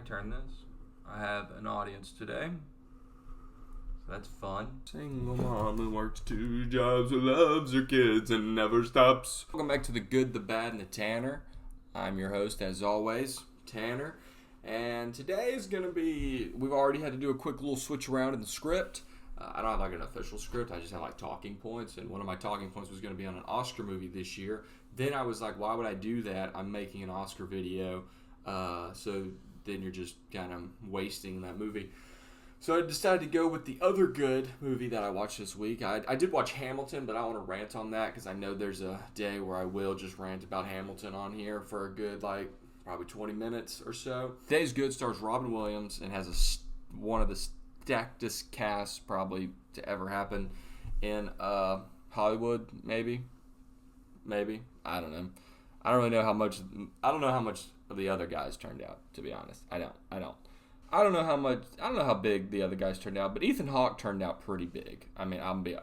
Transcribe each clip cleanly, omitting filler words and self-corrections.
turn this. I have an audience today. So that's fun. Single mom who works 2 jobs, who loves her kids and never stops. Welcome back to The Good, the Bad, and the Tanner. I'm your host, as always, Tanner. And today is going to be, we've already had to do a quick little switch around in the script. I don't have like an official script. I just have like talking points. And one of my talking points was going to be on an Oscar movie this year. Then I was like, why would I do that? I'm making an Oscar video. So then you're just kind of wasting that movie. So I decided to go with the other good movie that I watched this week. I did watch Hamilton, but I don't want to rant on that because I know there's a day where I will just rant about Hamilton on here for a good, probably 20 minutes or so. Today's good stars Robin Williams and has one of the stackedest casts probably to ever happen in Hollywood, maybe. I don't know. I don't know how much of the other guys turned out, to be honest. I don't know how big the other guys turned out, but Ethan Hawke turned out pretty big. I mean,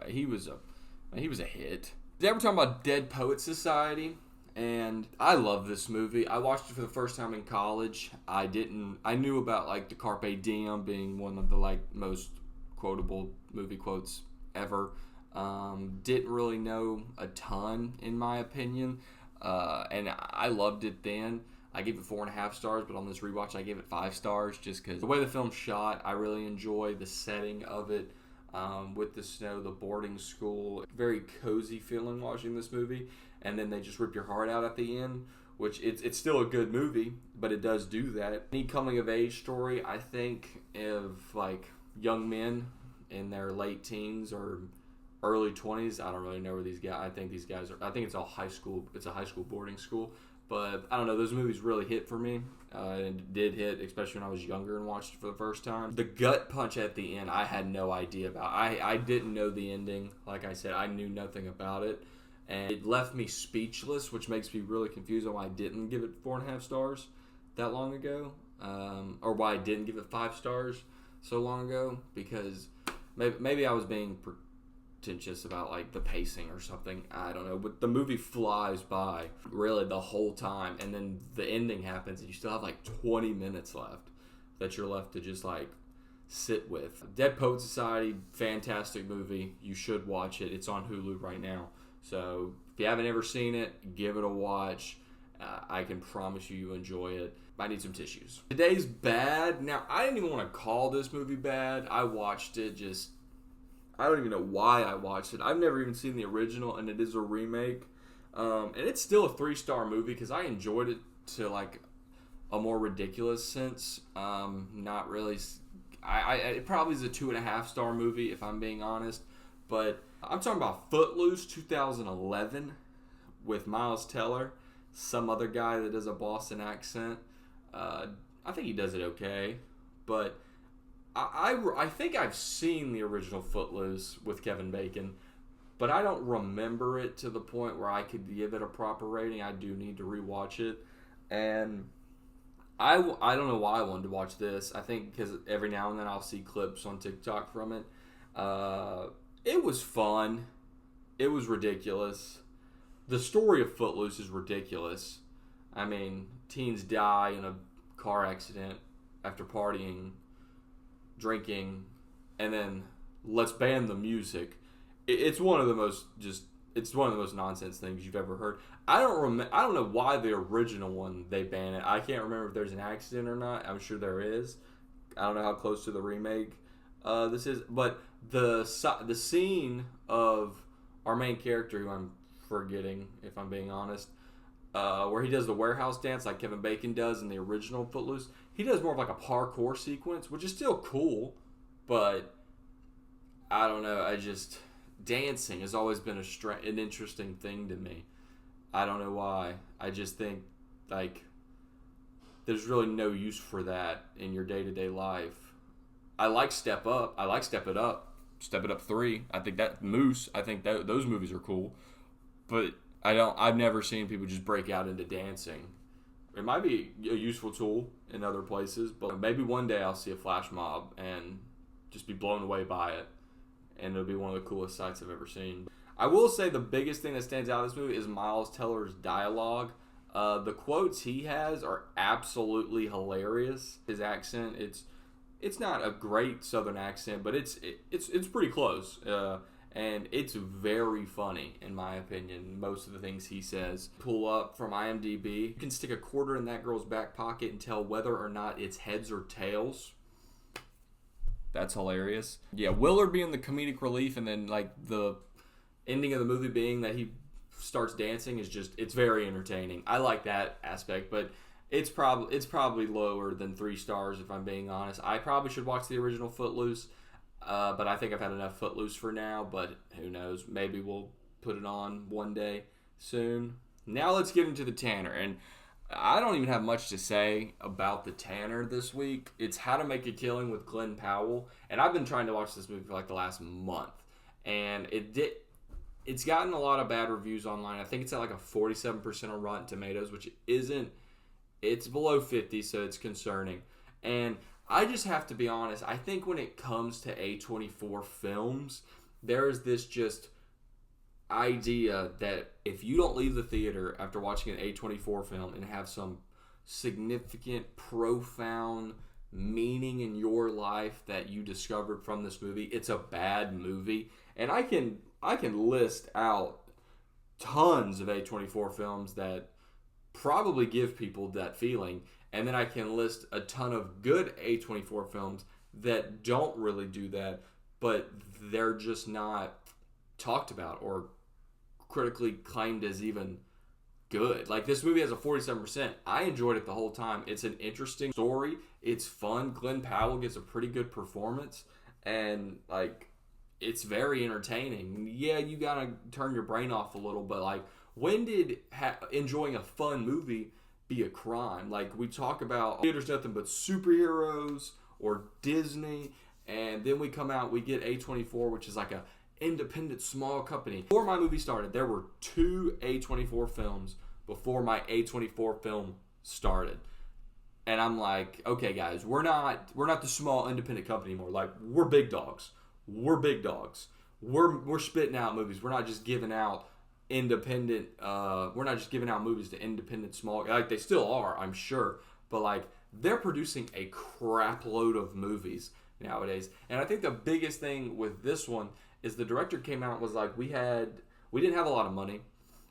he was a hit. Today we're talking about Dead Poets Society, and I love this movie. I watched it for the first time in college. I knew about the Carpe Diem being one of the most quotable movie quotes ever. Didn't really know a ton, in my opinion, and I loved it then. I gave it 4.5 stars, but on this rewatch, I gave it 5 stars just because the way the film's shot, I really enjoy the setting of it with the snow, the boarding school. Very cozy feeling watching this movie, and then they just rip your heart out at the end, which it's still a good movie, but it does do that. Any coming-of-age story, I think, of young men in their late teens or early 20s. I don't really know where these guys. I think it's all high school. It's a high school boarding school. But I don't know, those movies really hit for me, and it did hit, especially when I was younger and watched it for the first time. The gut punch at the end, I had no idea about. I didn't know the ending. Like I said, I knew nothing about it, and it left me speechless, which makes me really confused on why I didn't give it 4.5 stars that long ago, or why I didn't give it 5 stars so long ago, because maybe I was being pretentious about the pacing or something. I don't know, but the movie flies by really the whole time, and then the ending happens and you still have 20 minutes left that you're left to just sit with. Dead Poet Society, fantastic movie. You should watch it. It's on Hulu right now, so if you haven't ever seen it, give it a watch. I can promise you enjoy it. I need some tissues. Today's bad. Now, I didn't even want to call this movie bad. I watched it I don't even know why I watched it. I've never even seen the original, and it is a remake. And it's still a 3-star movie because I enjoyed it to a more ridiculous sense. Not really. It probably is a 2.5-star movie if I'm being honest. But I'm talking about Footloose 2011 with Miles Teller, some other guy that does a Boston accent. I think he does it okay, but I think I've seen the original Footloose with Kevin Bacon, but I don't remember it to the point where I could give it a proper rating. I do need to rewatch it, and I don't know why I wanted to watch this. I think because every now and then I'll see clips on TikTok from it. It was fun. It was ridiculous. The story of Footloose is ridiculous. I mean, teens die in a car accident after partying, drinking, and then let's ban the music. It's one of the most nonsense things you've ever heard. I don't know why the original one they ban it. I can't remember if there's an accident or not. I'm sure there is. I don't know how close to the remake this is, but the scene of our main character, who I'm forgetting if I'm being honest, where he does the warehouse dance like Kevin Bacon does in the original Footloose. He does more of a parkour sequence, which is still cool, but I don't know. Dancing has always been an interesting thing to me. I don't know why. I just think there's really no use for that in your day-to-day life. I like Step Up. I like Step It Up. Step It Up 3. I think that Moose. I think that those movies are cool, but I've never seen people just break out into dancing. It might be a useful tool in other places, but maybe one day I'll see a flash mob and just be blown away by it, and it'll be one of the coolest sights I've ever seen. I will say the biggest thing that stands out in this movie is Miles Teller's dialogue. The quotes he has are absolutely hilarious. His accent, it's not a great Southern accent, but it's pretty close. And it's very funny, in my opinion, most of the things he says. Pull up from IMDb. You can stick a quarter in that girl's back pocket and tell whether or not it's heads or tails. That's hilarious. Yeah, Willard being the comedic relief, and then like the ending of the movie being that he starts dancing is it's very entertaining. I like that aspect, but it's probably lower than 3 stars if I'm being honest. I probably should watch the original Footloose, but I think I've had enough Footloose for now. But who knows? Maybe we'll put it on one day soon. Now let's get into the Tanner, and I don't even have much to say about the Tanner this week. It's How to Make a Killing with Glenn Powell, and I've been trying to watch this movie for like the last month, and it's gotten a lot of bad reviews online. I think it's at like a 47% on Rotten Tomatoes, which isn't. It's below 50, so it's concerning. And I just have to be honest. I think when it comes to A24 films, there is this just idea that if you don't leave the theater after watching an A24 film and have some significant, profound meaning in your life that you discovered from this movie, it's a bad movie. And I can list out tons of A24 films that probably give people that feeling, and then I can list a ton of good A24 films that don't really do that, but they're just not talked about or critically claimed as even good. Like, this movie has a 47%. I enjoyed it the whole time. It's an interesting story. It's fun. Glenn Powell gets a pretty good performance, and like, it's very entertaining. Yeah, you gotta turn your brain off a little, but like, when did enjoying a fun movie be a crime? Like, we talk about theater's nothing but superheroes or Disney, and then we come out, we get A24, which is like a independent small company. Before my movie started, there were 2 A24 films before my A24 film started. And I'm like, okay guys, we're not the small independent company anymore. Like, we're big dogs. We're big dogs. We're spitting out movies. We're not just giving out independent we're not just giving out movies to independent small, like, they still are, I'm sure, but like, they're producing a crap load of movies nowadays. And I think the biggest thing with this one is the director came out and was like, we didn't have a lot of money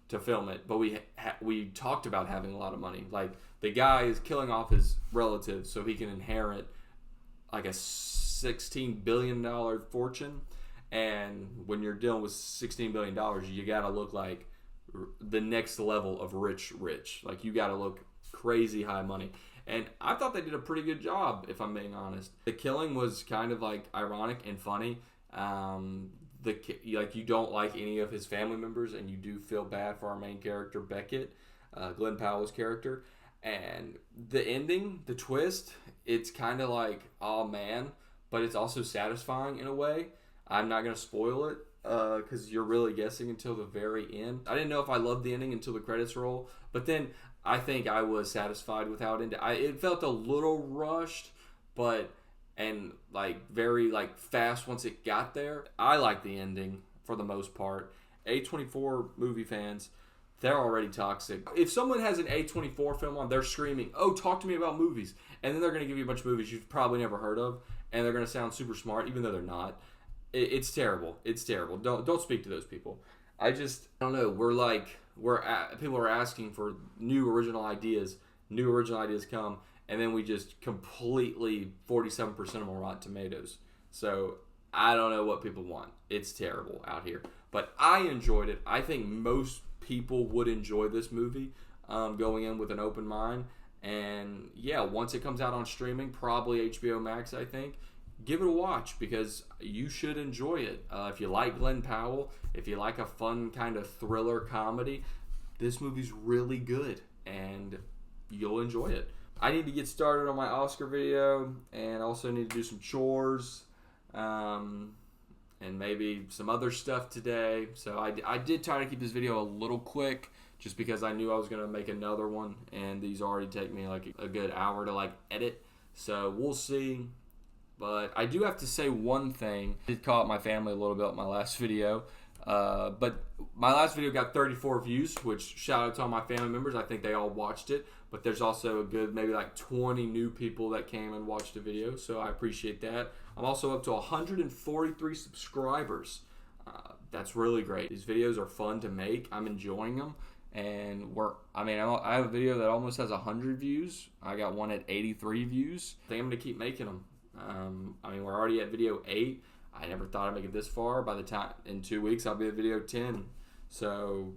to film it, but we talked about having a lot of money. Like, the guy is killing off his relatives so he can inherit like a $16 billion fortune. And when you're dealing with $16 billion, you got to look like the next level of rich. Like, you got to look crazy high money. And I thought they did a pretty good job, if I'm being honest. The killing was kind of like ironic and funny. You don't like any of his family members, and you do feel bad for our main character, Beckett, Glenn Powell's character. And the ending, the twist, it's kind of like, oh man, but it's also satisfying in a way. I'm not going to spoil it because you're really guessing until the very end. I didn't know if I loved the ending until the credits roll, but then I think I was satisfied with how it ended. It felt a little rushed, and like very like fast once it got there. I like the ending for the most part. A24 movie fans, they're already toxic. If someone has an A24 film on, they're screaming, "Oh, talk to me about movies," and then they're going to give you a bunch of movies you've probably never heard of, and they're going to sound super smart, even though they're not. It's terrible. It's terrible. Don't speak to those people. I don't know. People are asking for new original ideas. New original ideas come, and then we just completely 47% of them on Rotten Tomatoes. So I don't know what people want. It's terrible out here. But I enjoyed it. I think most people would enjoy this movie going in with an open mind. And yeah, once it comes out on streaming, probably HBO Max, I think, give it a watch because you should enjoy it. If you like Glenn Powell, if you like a fun kind of thriller comedy, this movie's really good and you'll enjoy it. I need to get started on my Oscar video and also need to do some chores and maybe some other stuff today. So I did try to keep this video a little quick just because I knew I was going to make another one, and these already take me like a good hour to like edit. So we'll see. But I do have to say one thing. It caught my family a little bit in my last video. But my last video got 34 views, which shout out to all my family members. I think they all watched it. But there's also a good maybe like 20 new people that came and watched the video, so I appreciate that. I'm also up to 143 subscribers. That's really great. These videos are fun to make. I'm enjoying them. And I have a video that almost has 100 views. I got one at 83 views. I think I'm going to keep making them. We're already at video 8. I never thought I'd make it this far. By the time, in 2 weeks, I'll be at video 10. So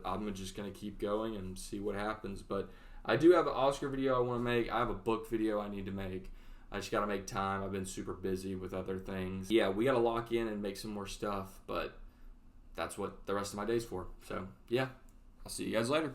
I'm just going to keep going and see what happens. But I do have an Oscar video I want to make. I have a book video I need to make. I just got to make time. I've been super busy with other things. Yeah, we got to lock in and make some more stuff. But that's what the rest of my day's for. So, yeah. I'll see you guys later.